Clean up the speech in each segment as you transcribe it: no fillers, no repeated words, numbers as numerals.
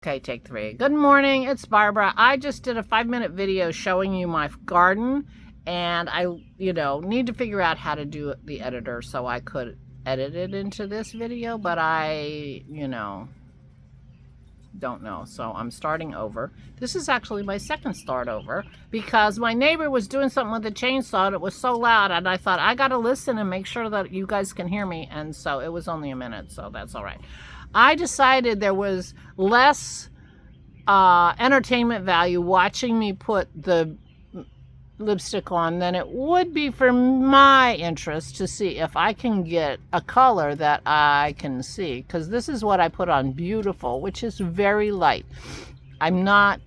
Okay, take 3. Good morning, it's Barbara. I just did a 5-minute video showing you my garden, and I, need to figure out how to do the editor so I could edit it into this video, but I, don't know. So I'm starting over. This is actually my second start over because my neighbor was doing something with the chainsaw and it was so loud, and I thought I got to listen and make sure that you guys can hear me, and so it was only a minute, so that's all right. I decided there was less entertainment value watching me put the lipstick on than it would be for my interest to see if I can get a color that I can see, because this is what I put on Beautiful, which is very light. I'm not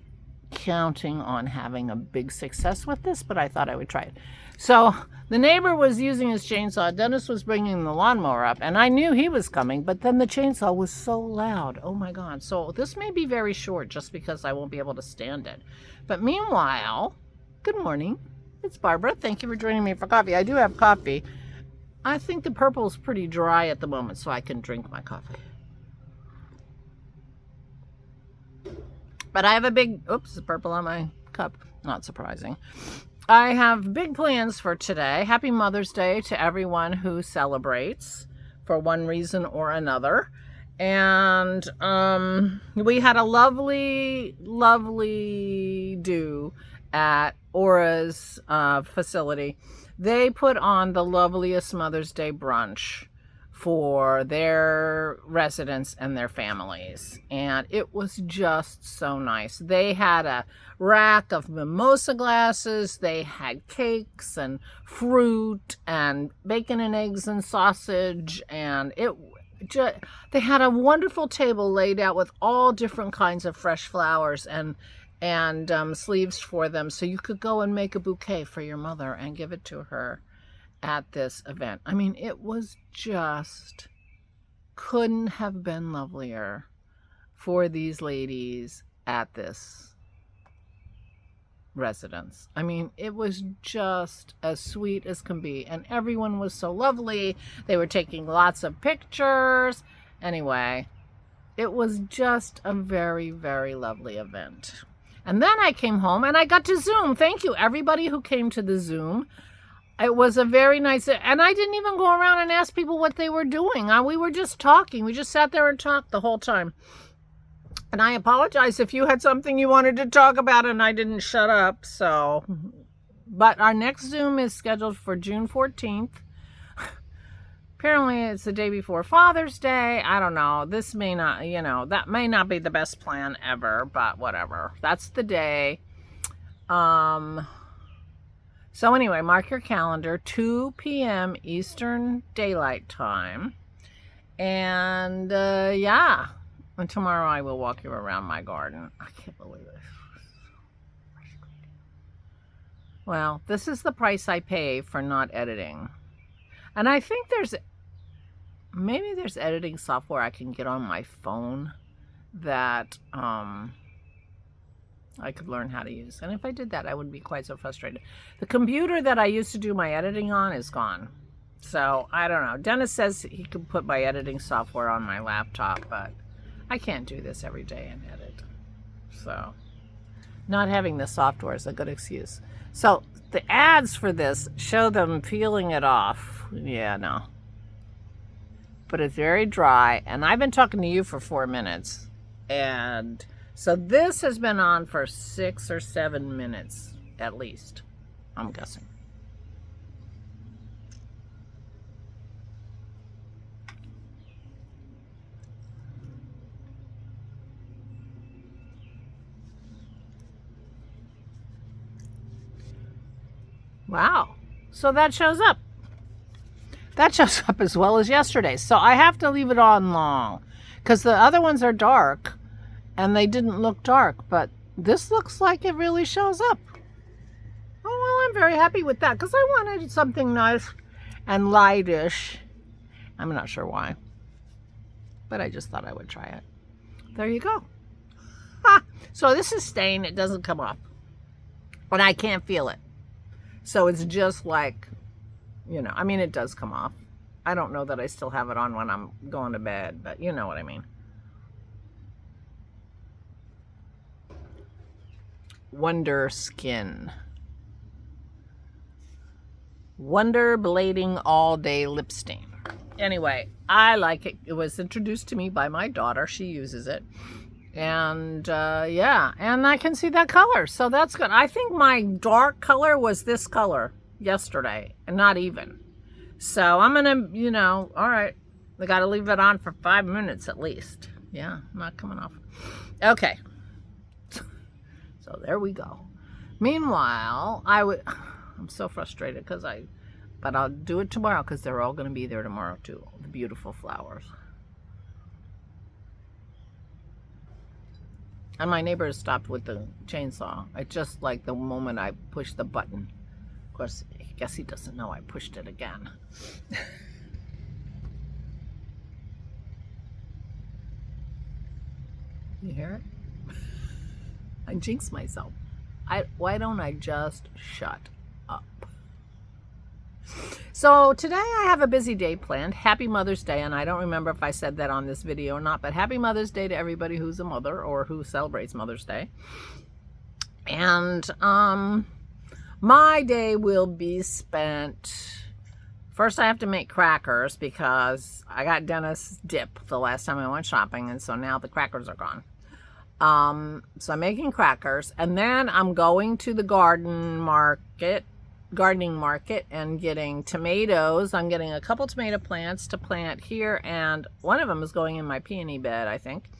counting on having a big success with this, but I thought I would try it. So the neighbor was using his chainsaw. Dennis was bringing the lawnmower up, and I knew he was coming, but then the chainsaw was so loud. Oh my God. So this may be very short just because I won't be able to stand it. But meanwhile, good morning. It's Barbara. Thank you for joining me for coffee. I do have coffee. I think the purple is pretty dry at the moment, so I can drink my coffee. But I have a big, oops, purple on my cup. Not surprising. I have big plans for today. Happy Mother's Day to everyone who celebrates for one reason or another. And we had a lovely, lovely do at Aura's facility. They put on the loveliest Mother's Day brunch for their residents and their families, and it was just so nice. They had a rack of mimosa glasses, they had cakes and fruit and bacon and eggs and sausage, and they had a wonderful table laid out with all different kinds of fresh flowers and sleeves for them, so you could go and make a bouquet for your mother and give it to her at this event. I mean, it was just, couldn't have been lovelier for these ladies at this residence. I mean, it was just as sweet as can be, and everyone was so lovely. They were taking lots of pictures. Anyway, it was just a very, very lovely event. And then I came home and I got to Zoom. Thank you, everybody who came to the Zoom. It was a very nice, and I didn't even go around and ask people what they were doing. We were just talking. We just sat there and talked the whole time. And I apologize if you had something you wanted to talk about and I didn't shut up. So, but our next Zoom is scheduled for June 14th. Apparently it's the day before Father's Day. I don't know. This may not, that may not be the best plan ever, but whatever. That's the day. So anyway, mark your calendar, 2 p.m. Eastern Daylight Time. And yeah, and tomorrow I will walk you around my garden. I can't believe it. Well, this is the price I pay for not editing. And I think maybe there's editing software I can get on my phone that I could learn how to use. And if I did that, I wouldn't be quite so frustrated. The computer that I used to do my editing on is gone. So, I don't know. Dennis says he could put my editing software on my laptop, but I can't do this every day and edit. So, not having the software is a good excuse. So, the ads for this show them peeling it off. Yeah, no. But it's very dry, and I've been talking to you for 4 minutes, and so this has been on for 6 or 7 minutes, at least, I'm guessing. Wow. So that shows up. That shows up as well as yesterday. So I have to leave it on long, because the other ones are dark. And they didn't look dark, but this looks like it really shows up. Oh, well, I'm very happy with that, because I wanted something nice and lightish. I'm not sure why, but I just thought I would try it. There you go. So this is staying. It doesn't come off, and I can't feel it. So it's just like, I mean, it does come off. I don't know that I still have it on when I'm going to bed, but you know what I mean. Wonder Skin. Wonder Blading All Day Lip Stain. Anyway, I like it. It was introduced to me by my daughter. She uses it. And yeah, and I can see that color. So that's good. I think my dark color was this color yesterday, and not even. So I'm going to, you know, all right. I got to leave it on for 5 minutes at least. Yeah, not coming off. Okay. So there we go. Meanwhile, I'm so frustrated but I'll do it tomorrow because they're all going to be there tomorrow too. The beautiful flowers. And my neighbor has stopped with the chainsaw. I just like the moment I push the button. Of course, I guess he doesn't know I pushed it again. You hear it? I jinx myself. Why don't I just shut up? So today I have a busy day planned. Happy Mother's Day, and I don't remember if I said that on this video or not, but happy Mother's Day to everybody who's a mother or who celebrates Mother's Day. And my day will be spent... First, I have to make crackers because I got Dennis dip the last time I went shopping, and so now the crackers are gone. So I'm making crackers, and then I'm going to the gardening market and getting tomatoes. I'm getting a couple tomato plants to plant here, and one of them is going in my peony bed, I think.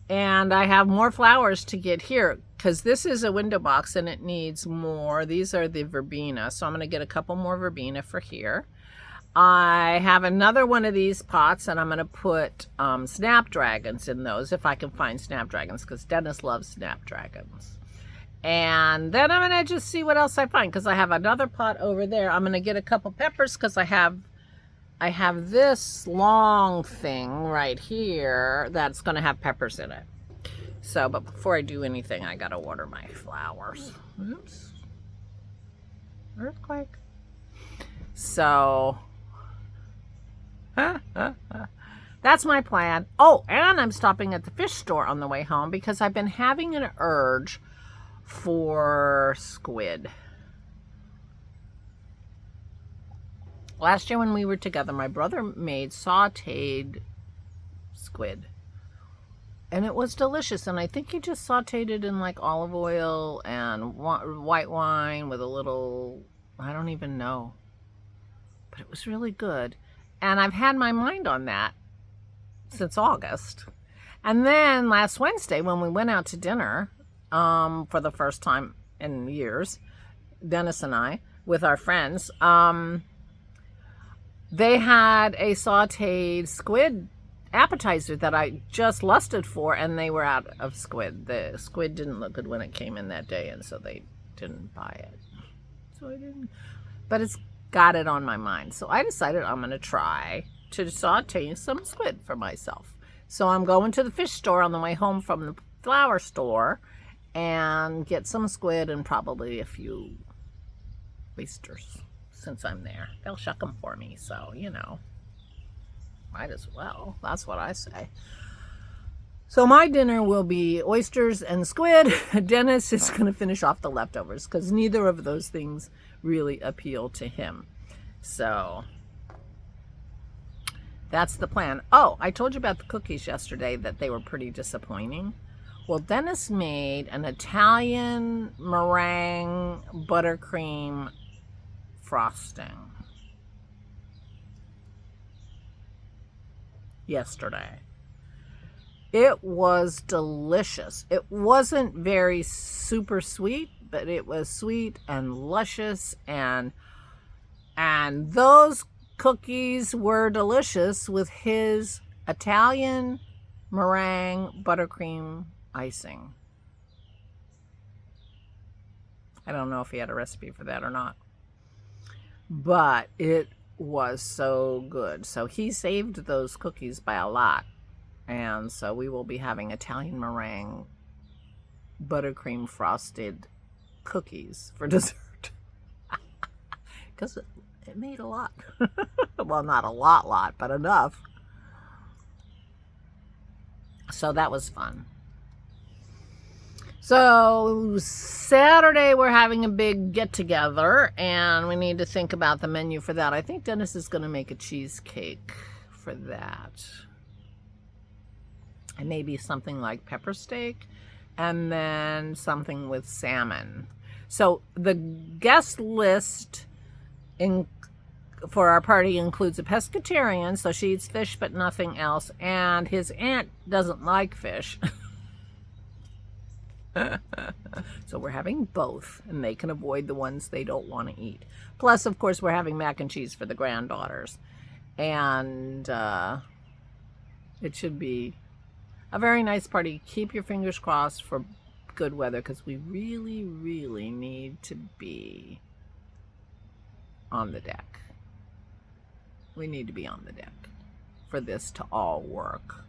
And I have more flowers to get here because this is a window box and it needs more. These are the verbena, so I'm going to get a couple more verbena for here. I have another one of these pots, and I'm going to put snapdragons in those if I can find snapdragons, because Dennis loves snapdragons. And then I'm going to just see what else I find, because I have another pot over there. I'm going to get a couple peppers because I have this long thing right here that's going to have peppers in it. So, but before I do anything, I got to water my flowers. Oops. Earthquake. So... that's my plan. Oh, and I'm stopping at the fish store on the way home because I've been having an urge for squid. Last year when we were together, my brother made sauteed squid. And it was delicious. And I think he just sauteed it in like olive oil and white wine with a little, I don't even know. But it was really good. And I've had my mind on that since August. And then last Wednesday when we went out to dinner, for the first time in years, Dennis and I, with our friends, they had a sauteed squid appetizer that I just lusted for, and they were out of squid. The squid didn't look good when it came in that day, and so they didn't buy it. So I didn't. But it's got it on my mind. So I decided I'm going to try to saute some squid for myself. So I'm going to the fish store on the way home from the flower store and get some squid and probably a few oysters since I'm there. They'll shuck them for me, so, you know, might as well. That's what I say. So my dinner will be oysters and squid. Dennis is going to finish off the leftovers because neither of those things really appeal to him. So that's the plan. Oh, I told you about the cookies yesterday, that they were pretty disappointing. Well, Dennis made an Italian meringue buttercream frosting yesterday. It was delicious. It wasn't very super sweet, but it was sweet and luscious, and those cookies were delicious with his Italian meringue buttercream icing. I don't know if he had a recipe for that or not, but it was so good. So he saved those cookies by a lot. And so we will be having Italian meringue buttercream frosted cookies for dessert. Because it made a lot. Well, not a lot, but enough. So that was fun. So Saturday we're having a big get together and we need to think about the menu for that. I think Dennis is going to make a cheesecake for that. And maybe something like pepper steak and then something with salmon. So the guest list for our party includes a pescatarian, so she eats fish but nothing else, and his aunt doesn't like fish. So we're having both, and they can avoid the ones they don't want to eat. Plus, of course, we're having mac and cheese for the granddaughters. And it should be a very nice party. Keep your fingers crossed for good weather, because we really, really need to be on the deck. We need to be on the deck for this to all work.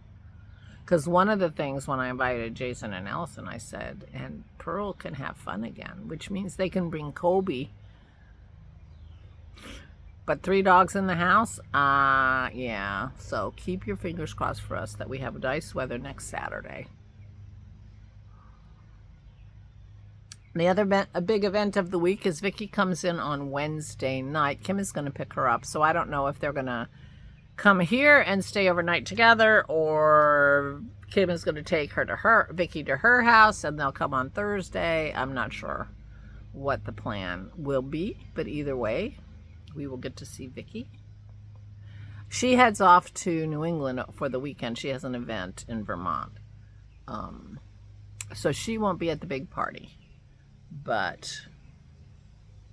Because one of the things when I invited Jason and Allison, I said, and Pearl can have fun again, which means they can bring Kobe. But 3 dogs in the house? Yeah. So keep your fingers crossed for us that we have nice weather next Saturday. The other a big event of the week is Vicky comes in on Wednesday night. Kim is going to pick her up. So I don't know if they're going to come here and stay overnight together, or Kim is going to take Vicky to her house and they'll come on Thursday. I'm not sure what the plan will be, but either way, we will get to see Vicky. She heads off to New England for the weekend. She has an event in Vermont. So she won't be at the big party, but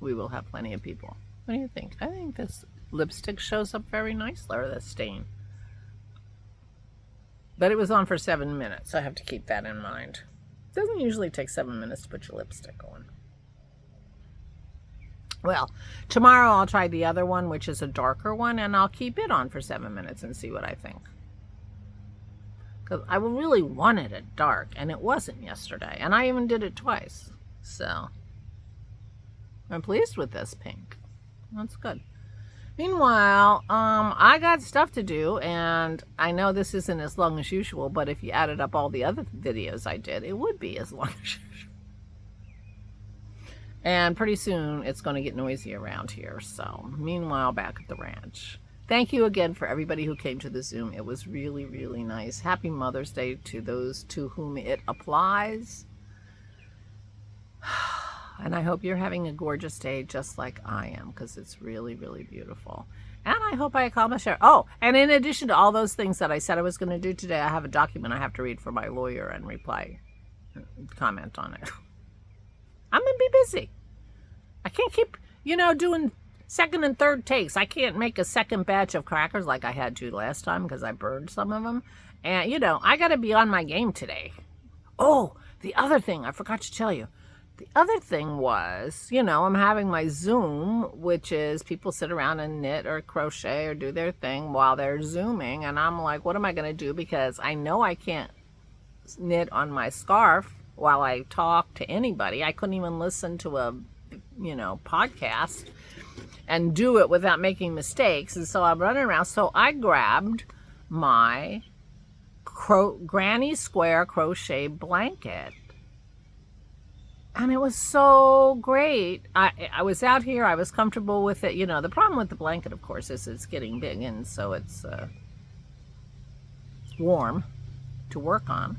we will have plenty of people. What do you think? I think this lipstick shows up very nicely, or the stain. But it was on for 7 minutes. I have to keep that in mind. It doesn't usually take 7 minutes to put your lipstick on. Well, tomorrow I'll try the other one, which is a darker one, and I'll keep it on for 7 minutes and see what I think. Because I really wanted it dark, and it wasn't yesterday. And I even did it twice. So I'm pleased with this pink. That's good. Meanwhile, I got stuff to do, and I know this isn't as long as usual, but if you added up all the other videos I did, it would be as long as usual. And pretty soon, it's going to get noisy around here. So, meanwhile, back at the ranch. Thank you again for everybody who came to the Zoom. It was really, really nice. Happy Mother's Day to those to whom it applies. And I hope you're having a gorgeous day just like I am, because it's really, really beautiful. And I hope I accomplished it. Oh, and in addition to all those things that I said I was going to do today, I have a document I have to read for my lawyer and comment on it. I'm going to be busy. I can't keep, doing second and third takes. I can't make a second batch of crackers like I had to last time because I burned some of them. And, I got to be on my game today. Oh, the other thing I forgot to tell you. The other thing was, I'm having my Zoom, which is people sit around and knit or crochet or do their thing while they're Zooming. And I'm like, what am I going to do? Because I know I can't knit on my scarf while I talk to anybody. I couldn't even listen to a, podcast and do it without making mistakes. And so I'm running around. So I grabbed my granny square crochet blanket. And it was so great. I was out here. I was comfortable with it. The problem with the blanket, of course, is it's getting big. And so it's warm to work on.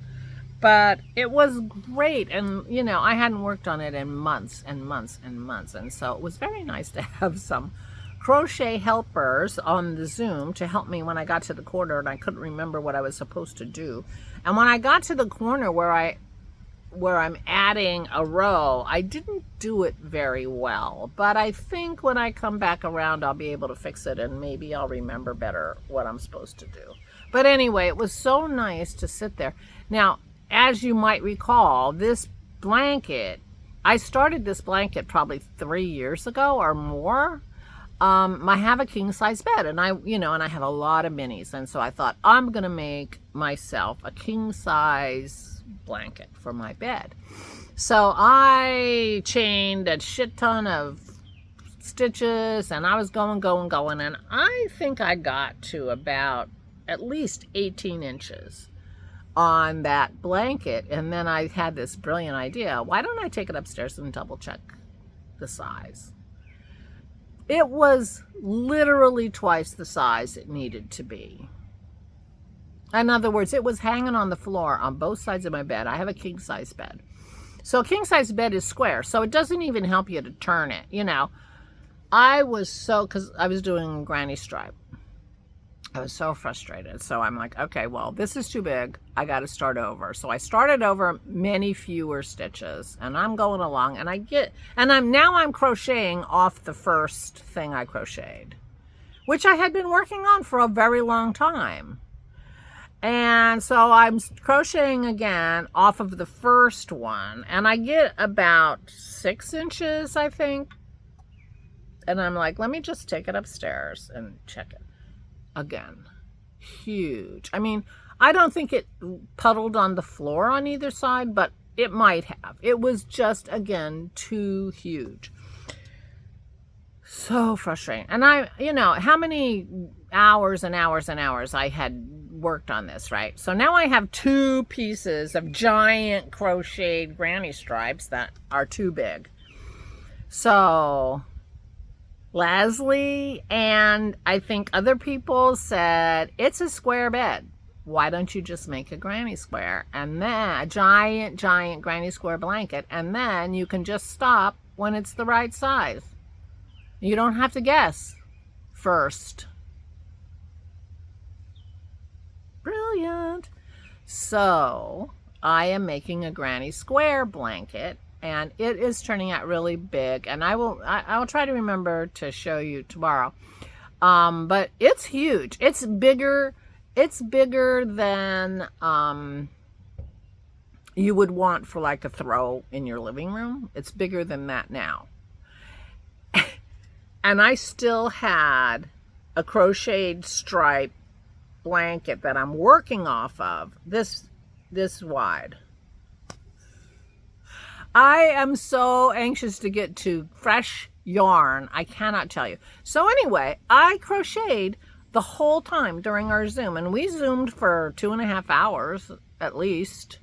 But it was great. And, I hadn't worked on it in months and months and months. And so it was very nice to have some crochet helpers on the Zoom to help me when I got to the corner and I couldn't remember what I was supposed to do. And when I got to the corner where I'm adding a row, I didn't do it very well, but I think when I come back around, I'll be able to fix it and maybe I'll remember better what I'm supposed to do. But anyway, it was so nice to sit there. Now, as you might recall, this blanket, I started this blanket probably 3 years ago or more. I have a king size bed and I have a lot of minis. And so I thought I'm going to make myself a king size blanket for my bed. So I chained a shit ton of stitches and I was going. And I think I got to about at least 18 inches on that blanket. And then I had this brilliant idea. Why don't I take it upstairs and double check the size? It was literally twice the size it needed to be. In other words, it was hanging on the floor on both sides of my bed. I have a king size bed. So a king size bed is square. So it doesn't even help you to turn it. You know, because I was doing granny stripe. I was so frustrated. So I'm like, okay, well, this is too big. I got to start over. So I started over many fewer stitches, and I'm going along, and I'm crocheting off the first thing I crocheted, which I had been working on for a very long time. And so I'm crocheting again off of the first one, and I get about 6 inches, I think. And I'm like, let me just take it upstairs and check it. Again, huge. I mean, I don't think it puddled on the floor on either side, but it might have. It was just, again, too huge. So frustrating. And how many hours and hours and hours I had worked on this, right? So now I have 2 pieces of giant crocheted granny stripes that are too big. So Leslie and I think other people said, it's a square bed. Why don't you just make a granny square, and then a giant granny square blanket, and then you can just stop when it's the right size. You don't have to guess first. Brilliant. So I am making a granny square blanket, and it is turning out really big, and I'll try to remember to show you tomorrow. But it's huge. It's bigger than you would want for like a throw in your living room. It's bigger than that now. And I still had a crocheted stripe blanket that I'm working off of this wide. I am so anxious to get to fresh yarn. I cannot tell you. So anyway, I crocheted the whole time during our Zoom, and we Zoomed for 2.5 hours at least,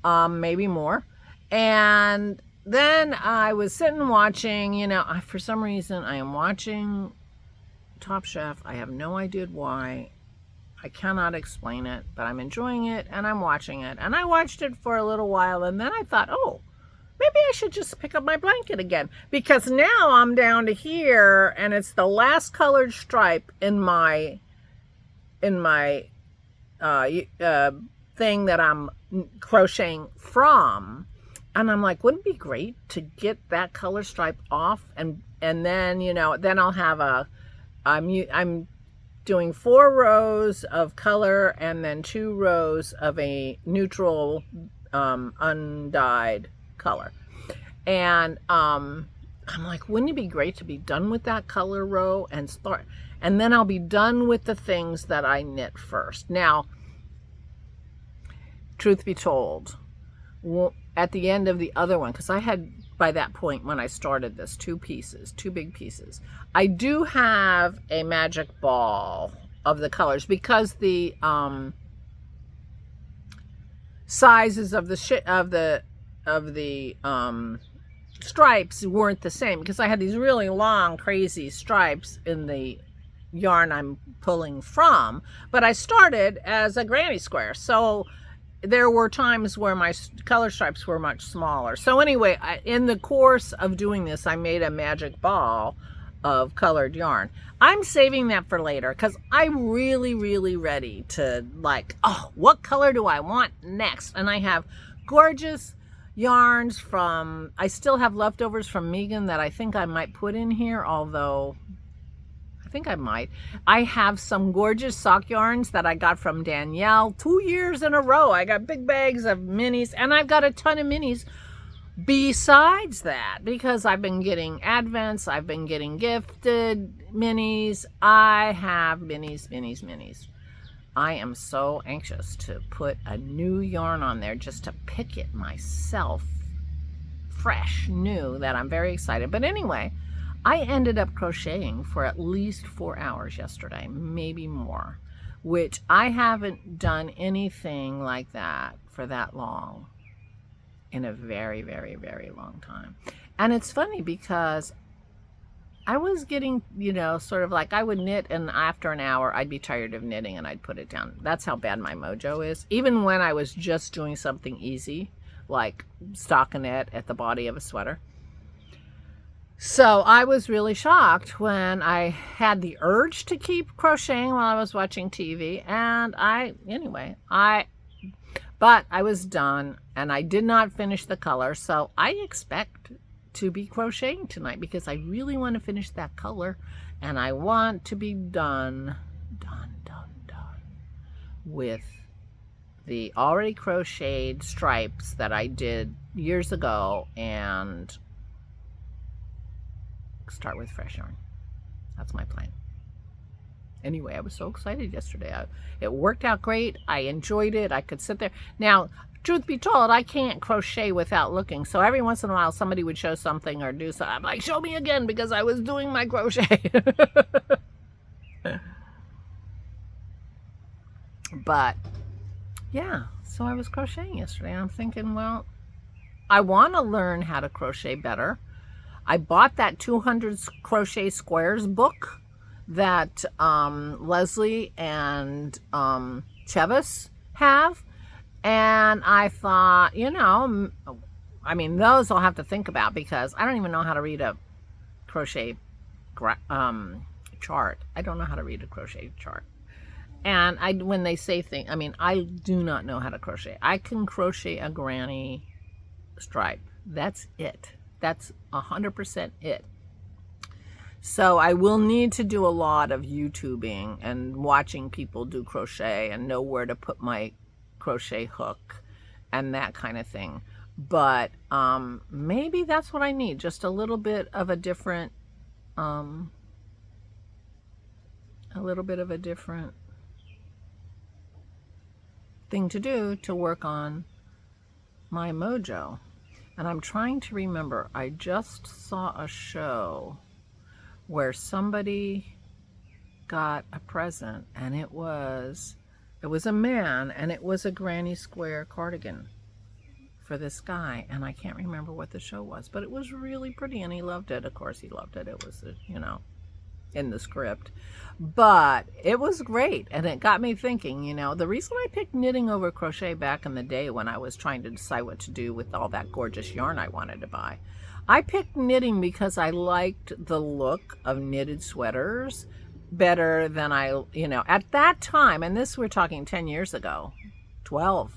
maybe more. And then I was sitting watching, for some reason I am watching Top Chef. I have no idea why. I cannot explain it, but I'm enjoying it and I'm watching it. And I watched it for a little while, and then I thought, oh, maybe I should just pick up my blanket again, because now I'm down to here, and it's the last colored stripe in my thing that I'm crocheting from. And I'm like, wouldn't it be great to get that color stripe off, and then then I'll have I'm doing 4 rows of color and then 2 rows of a neutral undyed color. And I'm like, wouldn't it be great to be done with that color row and start, and then I'll be done with the things that I knit first. Now, truth be told, at the end of the other one, because I had, by that point when I started this, 2 big pieces, I do have a magic ball of the colors, because the sizes of the stripes weren't the same, because I had these really long crazy stripes in the yarn I'm pulling from, but I started as a granny square, so there were times where my color stripes were much smaller. So anyway, in the course of doing this, I made a magic ball of colored yarn. I'm saving that for later, because I'm really ready to, like, oh, what color do I want next? And I have gorgeous yarns from, I still have leftovers from Megan that I think I might put in here, although I think I might. I have some gorgeous sock yarns that I got from Danielle 2 years in a row. I got big bags of minis, and I've got a ton of minis besides that, because I've been getting advents, I've been getting gifted minis. I have minis. I am so anxious to put a new yarn on there, just to pick it myself, fresh, new, that I'm very excited. But anyway, I ended up crocheting for at least 4 hours yesterday, maybe more, which I haven't done anything like that for that long in a very, very, very long time. And it's funny because I was getting, you know, sort of like I would knit and after an hour I'd be tired of knitting and I'd put it down. That's how bad my mojo is. Even when I was just doing something easy, like stockinette at the body of a sweater. So I was really shocked when I had the urge to keep crocheting while I was watching TV. And but I was done and I did not finish the color. So I expect to be crocheting tonight because I really want to finish that color and I want to be done with the already crocheted stripes that I did years ago and start with fresh yarn. That's my plan. Anyway, I was so excited yesterday. It worked out great. I enjoyed it. I could sit there. Now, truth be told, I can't crochet without looking. So every once in a while, somebody would show something or do something. I'm like, show me again because I was doing my crochet. But yeah, so I was crocheting yesterday. I'm thinking, well, I want to learn how to crochet better. I bought that 200 Crochet Squares book that Leslie and Chevis have. And I thought, you know, I mean, those I'll have to think about because I don't even know how to read a crochet chart. I don't know how to read a crochet chart. And when they say things, I mean, I do not know how to crochet. I can crochet a granny stripe. That's it. That's 100% it. So I will need to do a lot of YouTubing and watching people do crochet and know where to put my crochet hook and that kind of thing. But maybe that's what I need. Just a little bit of a different, thing to do to work on my mojo. And I'm trying to remember, I just saw a show where somebody got a present and it was a man and it was a granny square cardigan for this guy. And I can't remember what the show was, but it was really pretty and he loved it. Of course he loved it. It was, you know, in the script, but it was great. And it got me thinking, you know, the reason I picked knitting over crochet back in the day when I was trying to decide what to do with all that gorgeous yarn I wanted to buy, I picked knitting because I liked the look of knitted sweaters better than you know, at that time, and this we're talking 10 years ago, 12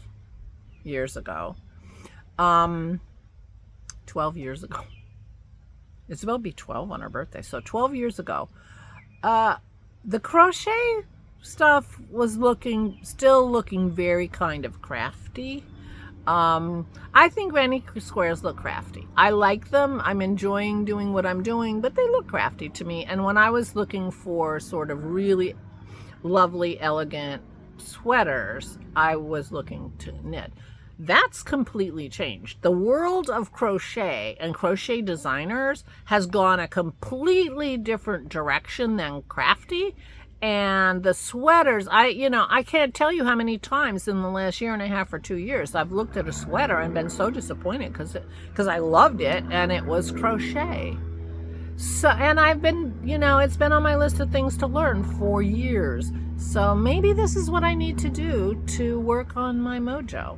years ago, 12 years ago. Isabel will be 12 on her birthday, so 12 years ago. The crochet stuff was still looking very kind of crafty. I think granny squares look crafty. I like them. I'm enjoying doing what I'm doing, but they look crafty to me. And when I was looking for sort of really lovely, elegant sweaters, I was looking to knit. That's completely changed. The world of crochet and crochet designers has gone a completely different direction than crafty. And the sweaters, I can't tell you how many times in the last year and a half or 2 years I've looked at a sweater and been so disappointed because I loved it and it was crochet. So, and I've been, it's been on my list of things to learn for years. So maybe this is what I need to do to work on my mojo.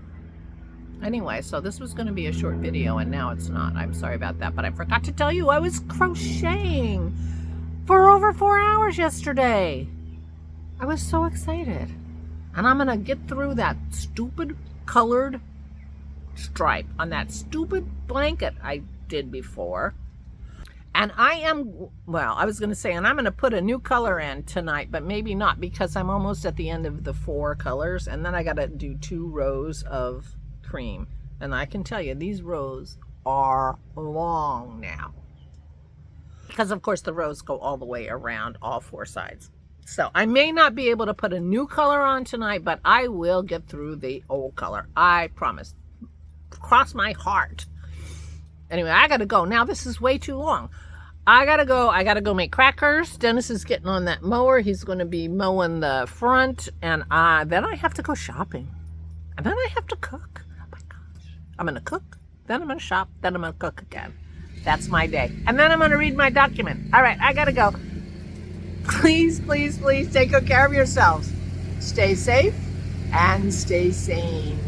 Anyway, so this was going to be a short video and now it's not. I'm sorry about that, but I forgot to tell you I was crocheting for over 4 hours yesterday. I was so excited. And I'm going to get through that stupid colored stripe on that stupid blanket I did before. And and I'm going to put a new color in tonight, but maybe not because I'm almost at the end of the 4 colors. And then I got to do 2 rows of cream. And I can tell you, these rows are long now. Because, of course, the rows go all the way around all 4 sides. So I may not be able to put a new color on tonight, but I will get through the old color. I promise. Cross my heart. Anyway, I got to go. Now, this is way too long. I gotta go make crackers. Dennis is getting on that mower. He's going to be mowing the front, and then I have to go shopping, and then I have to cook. Oh my gosh! I'm gonna cook, then I'm gonna shop, then I'm gonna cook again. That's my day, and then I'm gonna read my document. All right, I gotta go. Please, please, please take good care of yourselves. Stay safe and stay sane.